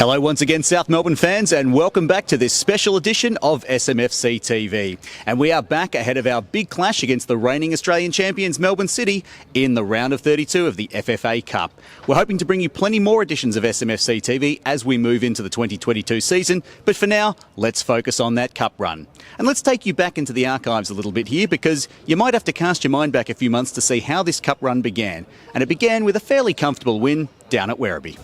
Hello once again, South Melbourne fans, and welcome back to this special edition of SMFC TV. And we are back ahead of our big clash against the reigning Australian champions Melbourne City in the round of 32 of the FFA Cup. We're hoping to bring you plenty more editions of SMFC TV as we move into the 2022 season, but for now, let's focus on that cup run. And let's take you back into the archives a little bit here, because you might have to cast your mind back a few months to see how this cup run began. And it began with a fairly comfortable win down at Werribee.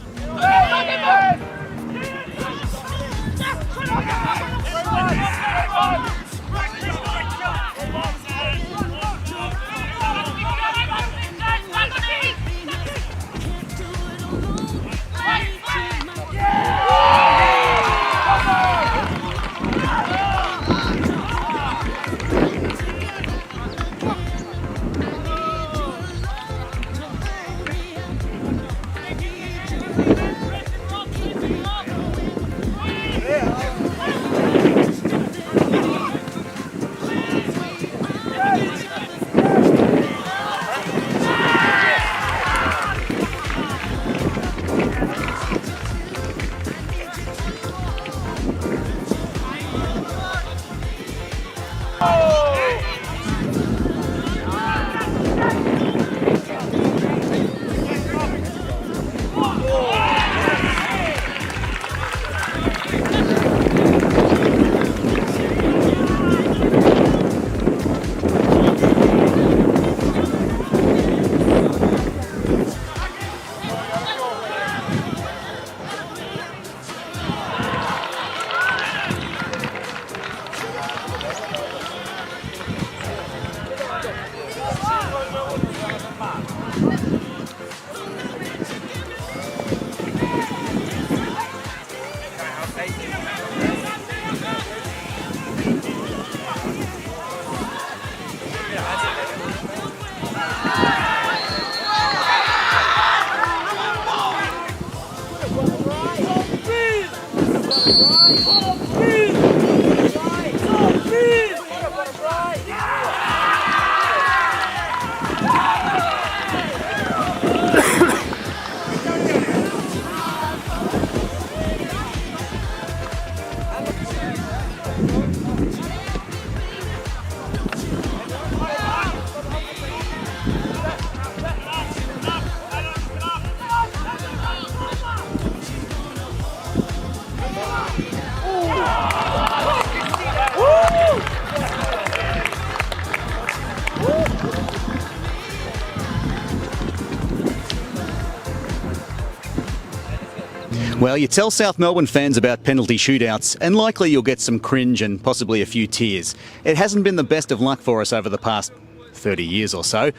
Well, you tell South Melbourne fans about penalty shootouts and likely you'll get some cringe and possibly a few tears. It hasn't been the best of luck for us over the past 30 years or so.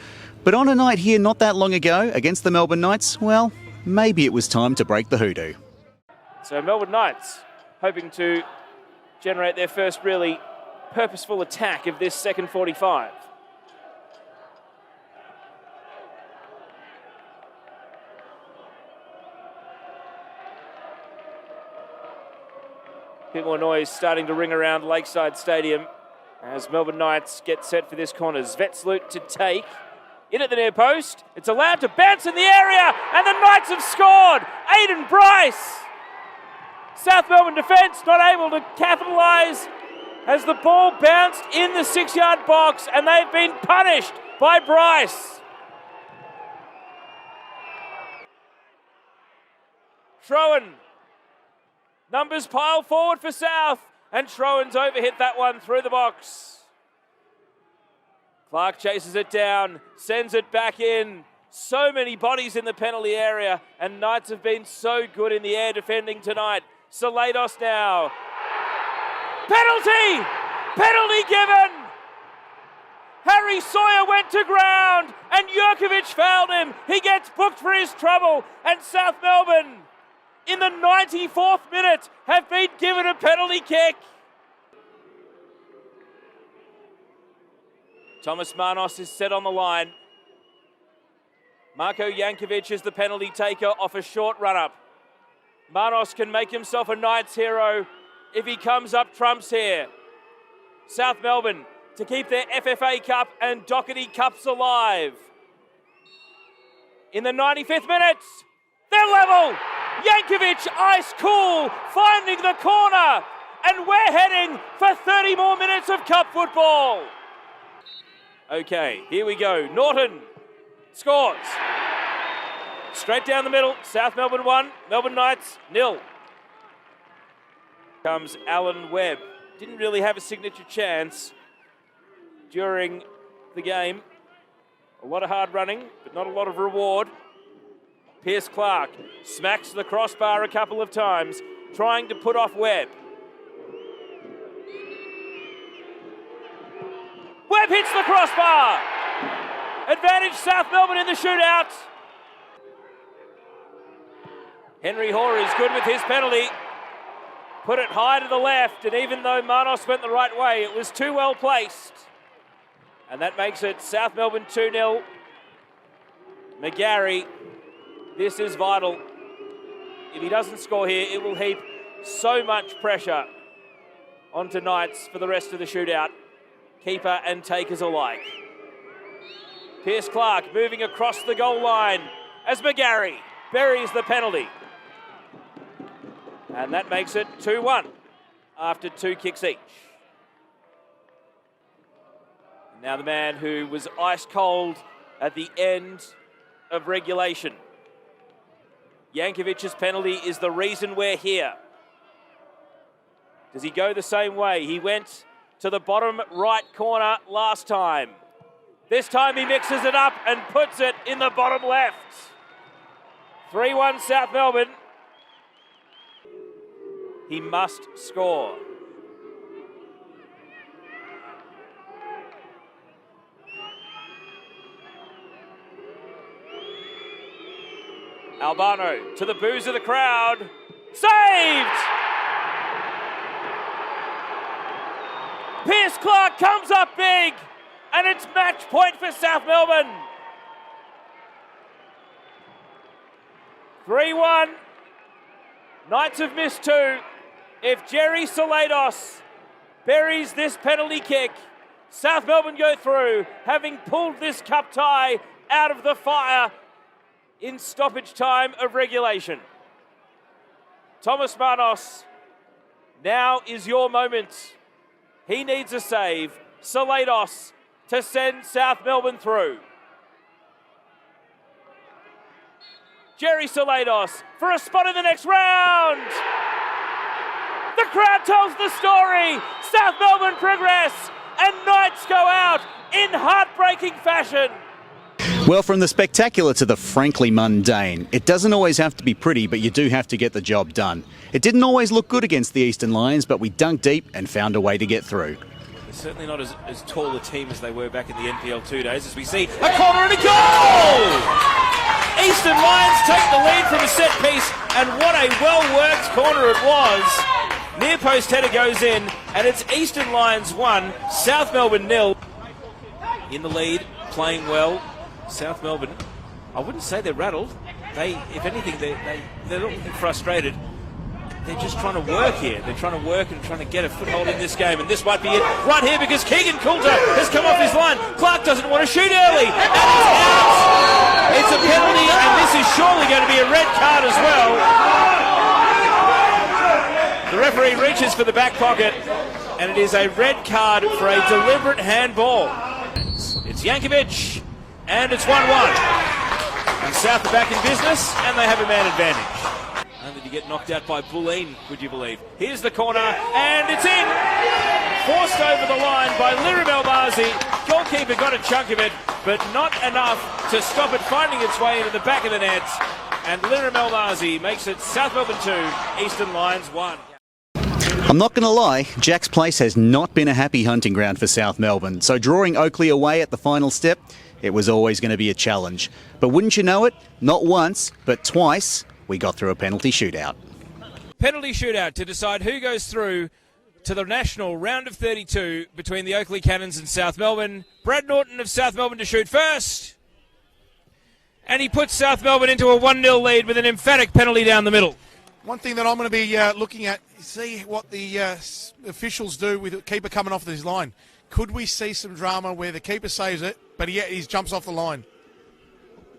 But on a night here not that long ago against the Melbourne Knights, well, maybe it was time to break the hoodoo. So Melbourne Knights hoping to generate their first really purposeful attack of this second 45. A bit more noise starting to ring around Lakeside Stadium as Melbourne Knights get set for this corner. Zwetsloot to take. In at the near post. It's allowed to bounce in the area, and the Knights have scored! Aiden Bryce! South Melbourne defence not able to capitalise as the ball bounced in the 6-yard box, and they've been punished by Bryce. Schroen. Numbers pile forward for South, and Schroen's overhit that one through the box. Clark chases it down, sends it back in. So many bodies in the penalty area, and Knights have been so good in the air defending tonight. Salados now. Penalty! Penalty given! Harry Sawyer went to ground, and Jankovic fouled him. He gets booked for his trouble, and South Melbourne, in the 94th minute, have been given a penalty kick. Thomas Manos is set on the line. Marko Jankovic is the penalty taker off a short run-up. Manos can make himself a Knights hero if he comes up trumps here. South Melbourne to keep their FFA Cup and Doherty Cups alive. In the 95th minute, they're level! Jankovic, ice cool, finding the corner. And we're heading for 30 more minutes of cup football. Okay, here we go. Norton scores. Straight down the middle. South Melbourne 1, Melbourne Knights 0. Comes Alan Webb. Didn't really have a signature chance during the game. A lot of hard running, but not a lot of reward. Pierce Clark smacks the crossbar a couple of times, trying to put off Webb. Webb hits the crossbar. Advantage South Melbourne in the shootout. Henry Hoare is good with his penalty. Put it high to the left, and even though Manos went the right way, it was too well placed. And that makes it South Melbourne 2-0. McGarry, this is vital. If he doesn't score here, it will heap so much pressure onto Knights for the rest of the shootout. Keeper and takers alike. Pierce Clark moving across the goal line as McGarry buries the penalty. And that makes it 2-1 after 2 kicks each. Now the man who was ice cold at the end of regulation. Jankovic's penalty is the reason we're here. Does he go the same way? He went to the bottom right corner last time. This time he mixes it up and puts it in the bottom left. 3-1 South Melbourne. He must score. Albano to the boos of the crowd. Saved! Pierce Clark comes up big, and it's match point for South Melbourne. 3-1. Knights have missed 2. If Jerry Salados buries this penalty kick, South Melbourne go through, having pulled this cup tie out of the fire in stoppage time of regulation. Thomas Manos, now is your moment. He needs a save. Salados to send South Melbourne through. Jerry Salados for a spot in the next round. The crowd tells the story. South Melbourne progress and Knights go out in heartbreaking fashion. Well, from the spectacular to the frankly mundane, it doesn't always have to be pretty, but you do have to get the job done. It didn't always look good against the Eastern Lions, but we dug deep and found a way to get through. They're certainly not as tall a team as they were back in the NPL 2 days, as we see a corner and a goal! Eastern Lions take the lead from a set piece, and what a well-worked corner it was. Near post header goes in, and it's Eastern Lions 1, South Melbourne 0. In the lead, playing well. South Melbourne, I wouldn't say they're rattled. If anything, they're looking frustrated. They're just trying to work here. They're trying to work and trying to get a foothold in this game. And this might be it right here because Keegan Coulter has come off his line. Clark doesn't want to shoot early. And it's out. It's a penalty, and this is surely going to be a red card as well. The referee reaches for the back pocket, and it is a red card for a deliberate handball. It's Jankovic. And it's 1-1. And South are back in business, and they have a man advantage. Only to get knocked out by Bulleen, would you believe? Here's the corner, and it's in! Forced over the line by Lirim Elbazi. Goalkeeper got a chunk of it, but not enough to stop it finding its way into the back of the net. And Lirim Elbazi makes it South Melbourne 2, Eastern Lions 1. I'm not going to lie, Jack's Place has not been a happy hunting ground for South Melbourne, so drawing Oakley away at the final step, it was always going to be a challenge. But wouldn't you know it, not once, but twice, we got through a penalty shootout. Penalty shootout to decide who goes through to the national round of 32 between the Oakley Cannons and South Melbourne. Brad Norton of South Melbourne to shoot first. And he puts South Melbourne into a 1-0 lead with an emphatic penalty down the middle. One thing that I'm going to be looking at, see what the officials do with the keeper coming off his line. Could we see some drama where the keeper saves it, but he jumps off the line?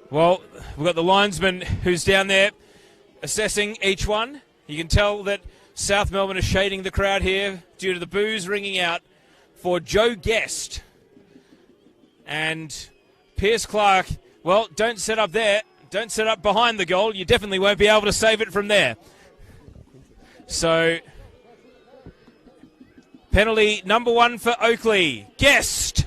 Well, we've got the linesman who's down there assessing each one. You can tell that South Melbourne is shading the crowd here due to the boos ringing out for Joe Guest. And Pierce Clark, well, don't set up there. Don't set up behind the goal. You definitely won't be able to save it from there. So, penalty number 1 for Oakley. Guest.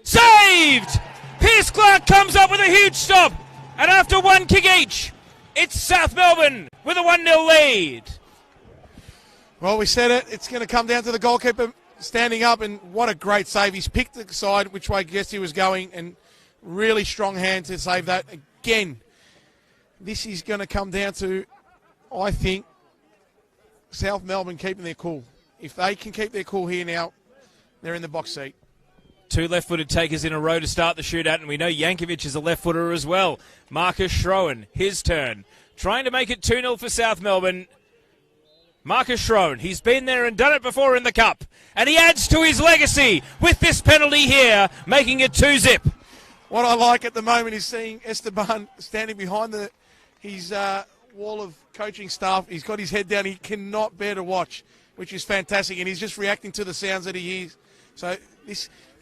Saved! Pierce Clark comes up with a huge stop. And after one kick each, it's South Melbourne with a 1-0 lead. Well, we said it. It's going to come down to the goalkeeper standing up, and what a great save. He's picked the side which way Guest he was going, and really strong hand to save that. Again, this is going to come down to, I think, South Melbourne keeping their cool. If they can keep their cool here now, they're in the box seat. 2 left-footed takers in a row to start the shootout, and we know Jankovic is a left-footer as well. Marcus Schroen, his turn. Trying to make it 2-0 for South Melbourne. Marcus Schroen, he's been there and done it before in the Cup. And he adds to his legacy with this penalty here, making it 2-zip. What I like at the moment is seeing Esteban standing behind his wall of coaching staff. He's got his head down. He cannot bear to watch, which is fantastic. And he's just reacting to the sounds that he hears. So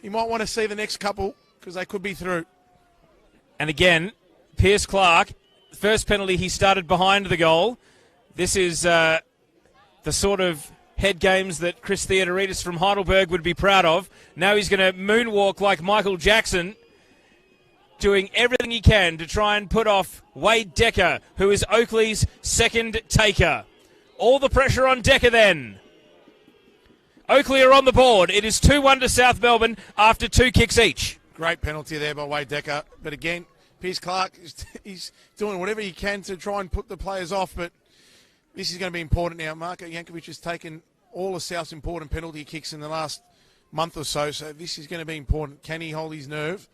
you might want to see the next couple because they could be through. And again, Pierce Clark, first penalty, he started behind the goal. This is the sort of head games that Chris Theodoridis from Heidelberg would be proud of. Now he's going to moonwalk like Michael Jackson, doing everything he can to try and put off Wade Decker, who is Oakley's second taker. All the pressure on Decker then. Oakley are on the board. It is 2-1 to South Melbourne after 2 kicks each. Great penalty there by Wade Decker. But again, Pierce Clark, he's doing whatever he can to try and put the players off, but this is going to be important now. Marko Jankovic has taken all of South's important penalty kicks in the last month or so, so this is going to be important. Can he hold his nerve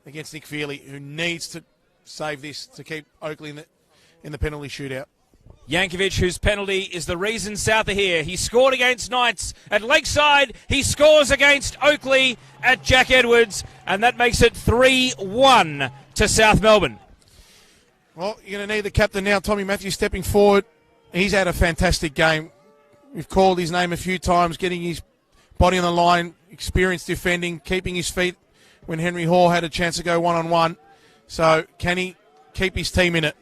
against Nick Feely, who needs to save this to keep Oakley in the penalty shootout? Jankovic, whose penalty is the reason South are here. He scored against Knights at Lakeside. He scores against Oakley at Jack Edwards, and that makes it 3-1 to South Melbourne. Well, you're going to need the captain now, Tommy Matthews, stepping forward. He's had a fantastic game. We've called his name a few times, getting his body on the line, experienced defending, keeping his feet when Henry Hall had a chance to go one-on-one. So can he keep his team in it?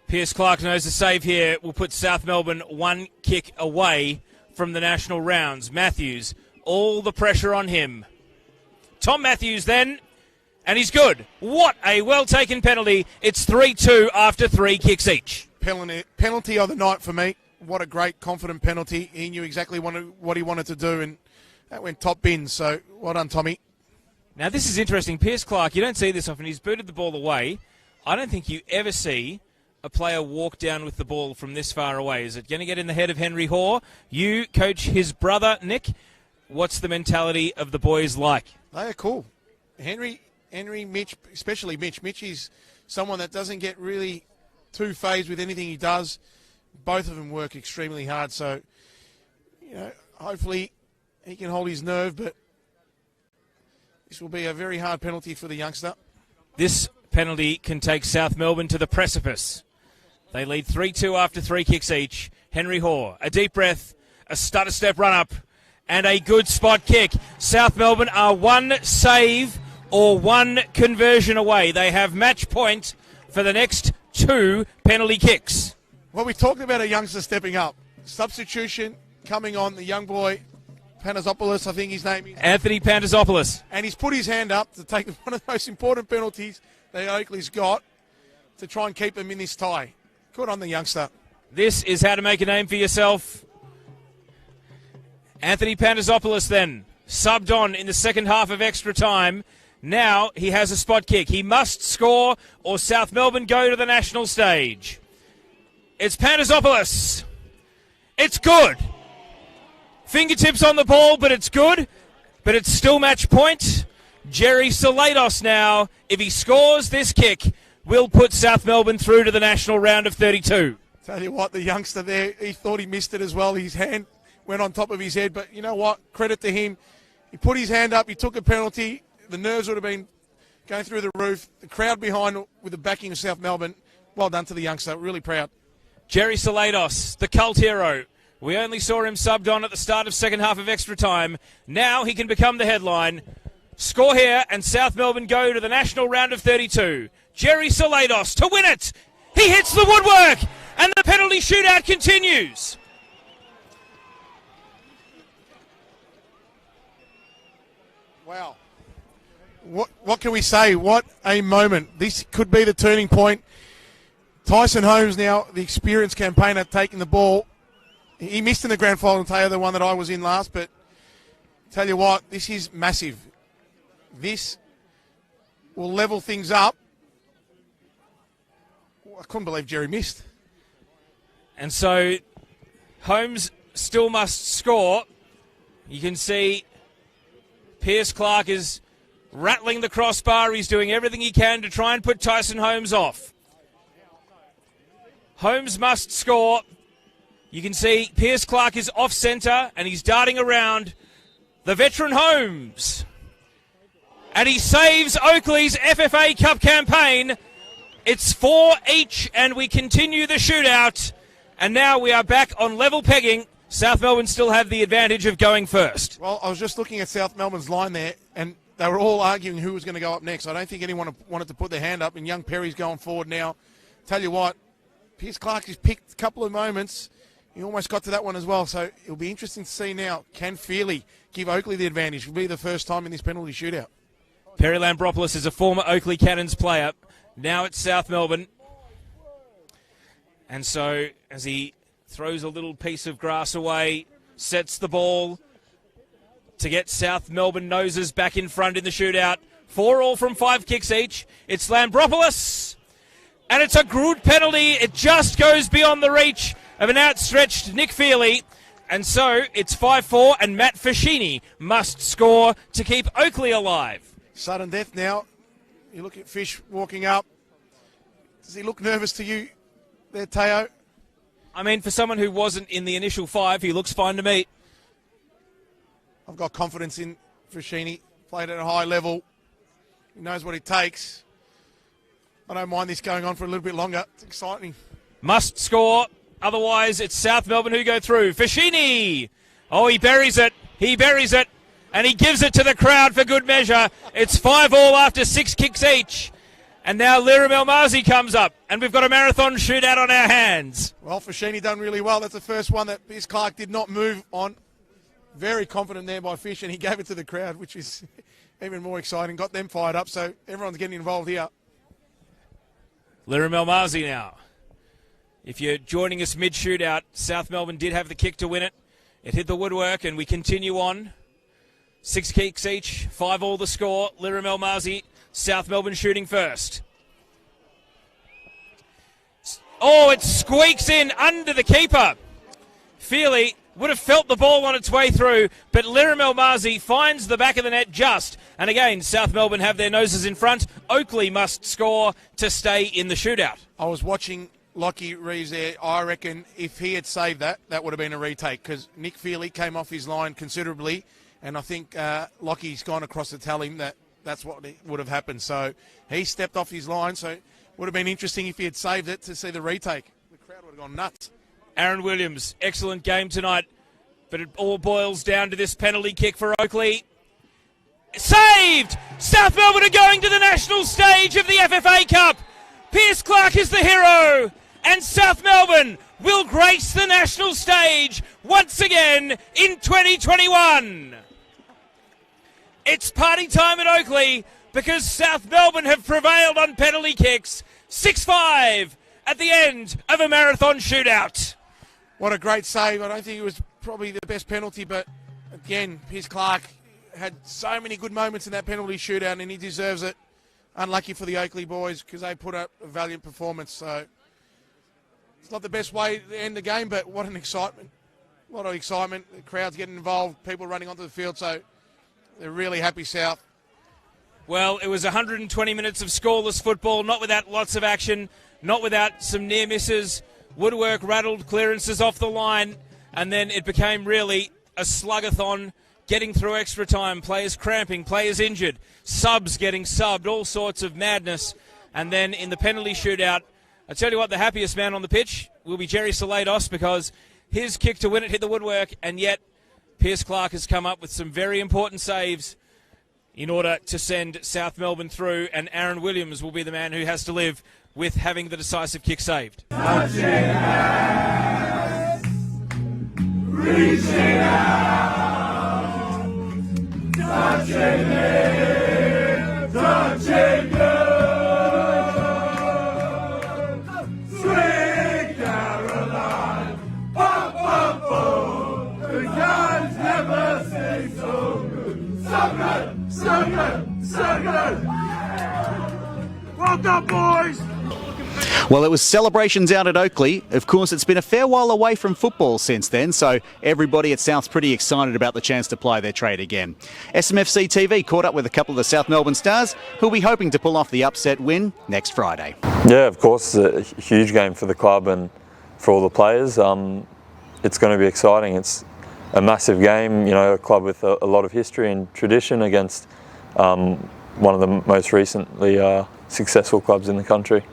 Pierce Clark knows the save here will put South Melbourne 1 kick away from the national rounds. Matthews, all the pressure on him. Tom Matthews then, and he's good. What a well-taken penalty. It's 3-2 after 3 kicks each. Penalty of the night for me. What a great, confident penalty. He knew exactly what he wanted to do, and that went top bins. So well done, Tommy. Now, this is interesting. Pierce Clark, you don't see this often. He's booted the ball away. I don't think you ever see a player walk down with the ball from this far away. Is it going to get in the head of Henry Hoare? You coach his brother, Nick. What's the mentality of the boys like? They are cool. Henry, Mitch, especially Mitch. Mitch is someone that doesn't get really too phased with anything he does. Both of them work extremely hard. So, hopefully he can hold his nerve, but this will be a very hard penalty for the youngster. This penalty can take South Melbourne to the precipice. They lead 3-2 after 3 kicks each. Henry Hoare, a deep breath, a stutter step run up, and a good spot kick. South Melbourne are 1 save or 1 conversion away. They have match point for the next 2 penalty kicks. Well, we talked about a youngster stepping up. Substitution coming on, the young boy, Panazopoulos, I think his name is. Anthony Panazopoulos. And he's put his hand up to take one of the most important penalties that Oakley's got to try and keep them in this tie. Good on the youngster. This is how to make a name for yourself. Anthony Panazopoulos then, subbed on in the second half of extra time. Now he has a spot kick. He must score or South Melbourne go to the national stage. It's Panazopoulos. It's good. Fingertips on the ball, but it's good. But it's still match point. Jerry Salados now, if he scores this kick, will put South Melbourne through to the national round of 32. Tell you what, the youngster there, he thought he missed it as well. His hand went on top of his head, but you know what? Credit to him. He put his hand up, he took a penalty. The nerves would have been going through the roof. The crowd behind with the backing of South Melbourne well done to the youngster. Really proud. Jerry Salados, the cult hero. We only saw him subbed on at the start of second half of extra time. Now he can become the headline. Score here, and South Melbourne go to the national round of 32. Jerry Salados to win it. He hits the woodwork, and the penalty shootout continues. Wow. What can we say? What a moment. This could be the turning point. Tyson Holmes now, the experienced campaigner, taking the ball. He missed in the grand final, Teo, the one that I was in last, but tell you what, this is massive. This will level things up. I couldn't believe Jerry missed. And so Holmes still must score. You can see Pierce Clark is rattling the crossbar. He's doing everything he can to try and put Tyson Holmes off. Holmes must score. You can see Pierce Clark is off centre and he's darting around the veteran Holmes. And he saves Oakley's FFA Cup campaign. It's 4 each and we continue the shootout. And now we are back on level pegging. South Melbourne still have the advantage of going first. Well, I was just looking at South Melbourne's line there and they were all arguing who was going to go up next. I don't think anyone wanted to put their hand up, and young Perry's going forward now. Tell you what, Pierce Clark has picked a couple of moments. He almost got to that one as well, so it'll be interesting to see now. Can Feely give Oakley the advantage? It'll be the first time in this penalty shootout. Perry Lambropoulos is a former Oakley Cannons player. Now it's South Melbourne. And so as he throws a little piece of grass away, sets the ball to get South Melbourne noses back in front in the shootout. 4 all from 5 kicks each. It's Lambropoulos. And it's a good penalty. It just goes beyond the reach of an outstretched Nick Feely. And so it's 5-4, and Matt Fascini must score to keep Oakley alive. Sudden death now. You look at Fish walking up. Does he look nervous to you there, Teo? I mean, for someone who wasn't in the initial 5, he looks fine to me. I've got confidence in Fascini. Played at a high level. He knows what it takes. I don't mind this going on for a little bit longer. It's exciting. Must score. Otherwise, it's South Melbourne who go through. Fascini. Oh, he buries it. He buries it. And he gives it to the crowd for good measure. It's 5 all after 6 kicks each. And now Liram Elmazi comes up. And we've got a marathon shootout on our hands. Well, Fascini done really well. That's the first one that Pierce Clark did not move on. Very confident there by Fish, and he gave it to the crowd, which is even more exciting. Got them fired up, so everyone's getting involved here. Liram Elmazi now. If you're joining us mid-shootout, South Melbourne did have the kick to win it. It hit the woodwork, and we continue on. 6 kicks each, 5 all the score. Liram Elmazi, South Melbourne shooting first. Oh, it squeaks in under the keeper. Feely would have felt the ball on its way through, but Liram Elmazi finds the back of the net just. And again, South Melbourne have their noses in front. Oakley must score to stay in the shootout. I was watching Lockie Reeves there. I reckon if he had saved that, that would have been a retake, because Nick Feely came off his line considerably, and I think Lockie's gone across to tell him that that's what would have happened. So he stepped off his line, so it would have been interesting if he had saved it to see the retake. The crowd would have gone nuts. Aaron Williams, excellent game tonight, but it all boils down to this penalty kick for Oakley. Saved! South Melbourne are going to the national stage of the FFA Cup. Pierce Clark is the hero, and South Melbourne will grace the national stage once again in 2021. It's party time at Oakley because South Melbourne have prevailed on penalty kicks. 6-5 at the end of a marathon shootout. What a great save. I don't think it was probably the best penalty, but again, Pierce Clark had so many good moments in that penalty shootout, and he deserves it. Unlucky for the Oakley boys because they put up a valiant performance. So it's not the best way to end the game, but what an excitement. A lot of excitement. The crowd's getting involved, people running onto the field, so they're really happy, South. Well, it was 120 minutes of scoreless football, not without lots of action, not without some near misses. Woodwork rattled, clearances off the line, and then it became really a slug-a-thon, getting through extra time, players cramping, players injured, subs getting subbed, all sorts of madness. And then in the penalty shootout, I tell you what, the happiest man on the pitch will be Jerry Salados, because his kick to win it hit the woodwork, and yet Pierce Clark has come up with some very important saves in order to send South Melbourne through, and Aaron Williams will be the man who has to live with having the decisive kick saved. Touching hands, reaching out, touching me, touching you. Sweet Caroline, bum, bum, boom. The guys never sing so good. So good, so good, so good. Well done, boys. Well, it was celebrations out at Oakley. Of course, it's been a fair while away from football since then, so everybody at South's pretty excited about the chance to ply their trade again. SMFC TV caught up with a couple of the South Melbourne stars who'll be hoping to pull off the upset win next Friday. Yeah, of course, it's a huge game for the club and for all the players. It's going to be exciting. It's a massive game, you know, a club with a lot of history and tradition against one of the most recently successful clubs in the country.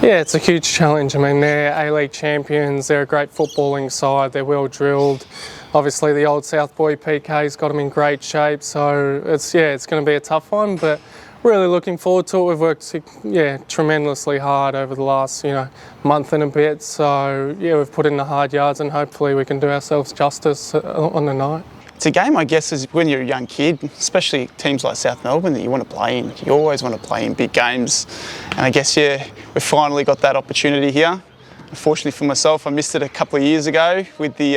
Yeah, it's a huge challenge. I mean, they're A-League champions, they're a great footballing side, they're well drilled. Obviously the old South boy PK's got them in great shape, so it's going to be a tough one, but really looking forward to it. We've worked tremendously hard over the last month and a bit, so yeah, we've put in the hard yards and hopefully we can do ourselves justice on the night. It's a game, I guess, is when you're a young kid, especially teams like South Melbourne, that you want to play in. You always want to play in big games. And I guess, yeah, we've finally got that opportunity here. Unfortunately for myself, I missed it a couple of years ago with the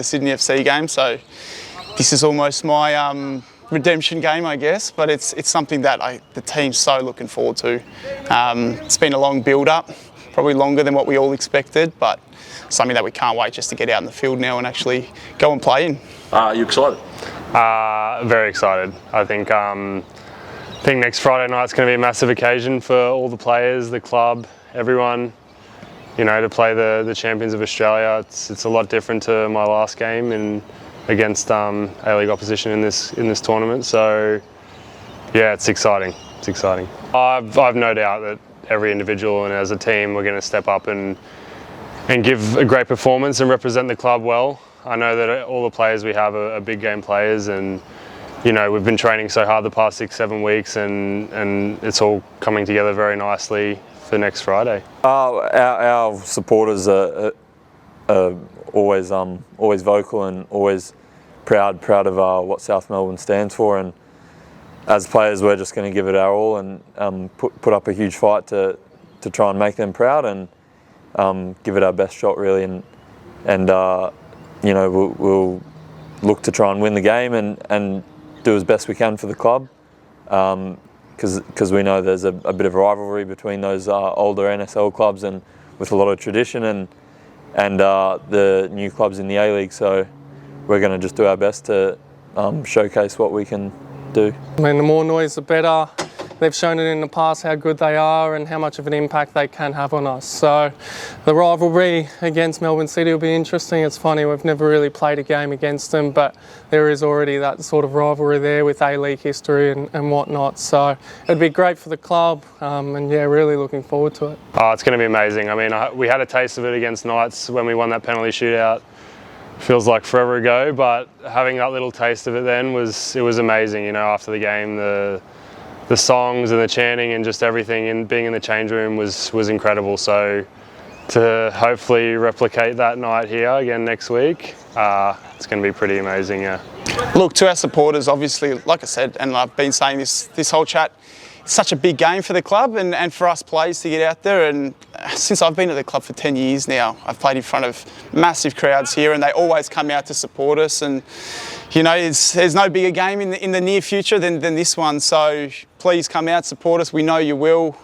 Sydney FC game. So this is almost my redemption game, I guess. But it's something that the team's so looking forward to. It's been a long build-up, probably longer than what we all expected, but something that we can't wait just to get out in the field now and actually go and play in. Are you excited? Very excited. I think next Friday night's going to be a massive occasion for all the players, the club, everyone. You know, to play the champions of Australia. It's a lot different to my last game and against A-League opposition in this tournament. So yeah, it's exciting. It's exciting. I've no doubt that every individual and as a team we're going to step up and give a great performance and represent the club well. I know that all the players we have are big game players, and you know, we've been training so hard the past 6-7 weeks, and it's all coming together very nicely for next Friday. Our supporters are always vocal and always proud of what South Melbourne stands for, and as players we're just going to give it our all and put up a huge fight to try and make them proud and give it our best shot really, and you know, we'll look to try and win the game and do as best we can for the club, because we know there's a bit of rivalry between those older NSL clubs and with a lot of tradition and the new clubs in the A-League. So we're going to just do our best to showcase what we can do. I mean, the more noise the better. They've shown it in the past how good they are and how much of an impact they can have on us. So the rivalry against Melbourne City will be interesting. It's funny, we've never really played a game against them, but there is already that sort of rivalry there with A-League history and whatnot. So it'd be great for the club, and yeah, really looking forward to it. Oh, it's going to be amazing. I mean, we had a taste of it against Knights when we won that penalty shootout. Feels like forever ago, but having that little taste of it then was amazing. You know, after the game, the songs and the chanting and just everything and being in the change room was incredible. So to hopefully replicate that night here again next week, it's going to be pretty amazing, yeah. Look, to our supporters, obviously, like I said, and I've been saying this whole chat, it's such a big game for the club and for us players to get out there. And since I've been at the club for 10 years now, I've played in front of massive crowds here and they always come out to support us. And you know, there's no bigger game in the near future than this one. So please come out, support us. We know you will.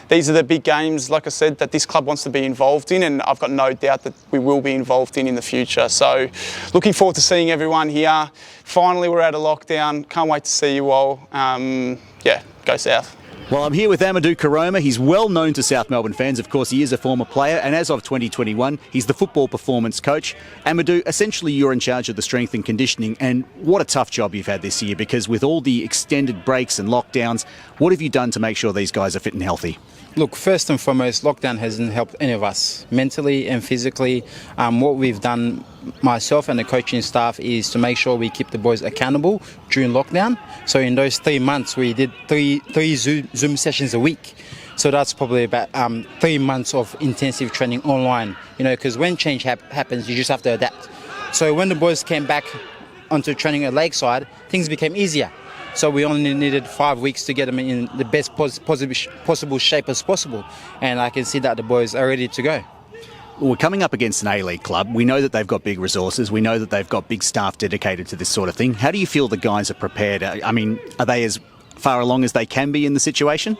These are the big games, like I said, that this club wants to be involved in, and I've got no doubt that we will be involved in the future. So looking forward to seeing everyone here. Finally, we're out of lockdown. Can't wait to see you all. Yeah, go South. Well, I'm here with Amadu Koroma. He's well known to South Melbourne fans. Of course, he is a former player, and as of 2021, he's the football performance coach. Amadu, essentially you're in charge of the strength and conditioning, and what a tough job you've had this year, because with all the extended breaks and lockdowns, what have you done to make sure these guys are fit and healthy? Look, first and foremost, lockdown hasn't helped any of us, mentally and physically. What we've done, myself and the coaching staff, is to make sure we keep the boys accountable during lockdown. So in those 3 months, we did three Zoom sessions a week. So that's probably about 3 months of intensive training online, because when change happens, you just have to adapt. So when the boys came back onto training at Lakeside, things became easier. So we only needed 5 weeks to get them in the best possible shape as possible. And I can see that the boys are ready to go. Well, we're coming up against an A-League club. We know that they've got big resources. We know that they've got big staff dedicated to this sort of thing. How do you feel the guys are prepared? I mean, are they as far along as they can be in the situation?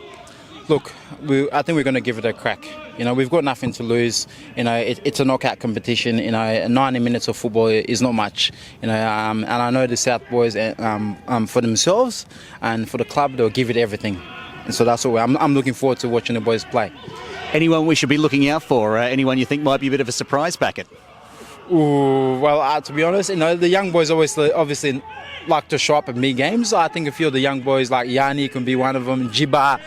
Look, I think we're going to give it a crack. We've got nothing to lose. It's a knockout competition. 90 minutes of football is not much. And I know the South boys, for themselves and for the club, they'll give it everything. And so that's all. I'm looking forward to watching the boys play. Anyone we should be looking out for? Anyone you think might be a bit of a surprise packet? Ooh, well, to be honest, the young boys obviously like to show up at big games. I think a few of the young boys like Yanni can be one of them, Jiba,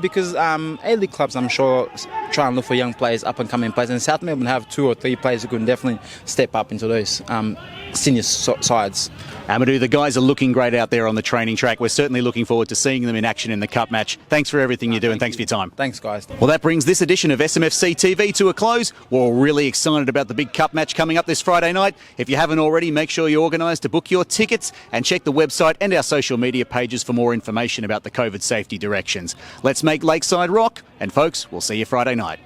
because A-League clubs, I'm sure, try and look for young players, up-and-coming players, and South Melbourne have 2 or 3 players who can definitely step up into those senior sides. Amadu, the guys are looking great out there on the training track. We're certainly looking forward to seeing them in action in the Cup match. Thanks for everything you do, and thanks for your time. Thanks, guys. Well, that brings this edition of SMFC TV to a close. We're all really excited about the big Cup match coming up this Friday night. If you haven't already, make sure you organise to book your tickets and check the website and our social media pages for more information about the COVID safety directions. Let's make Lakeside rock, and folks, we'll see you Friday night.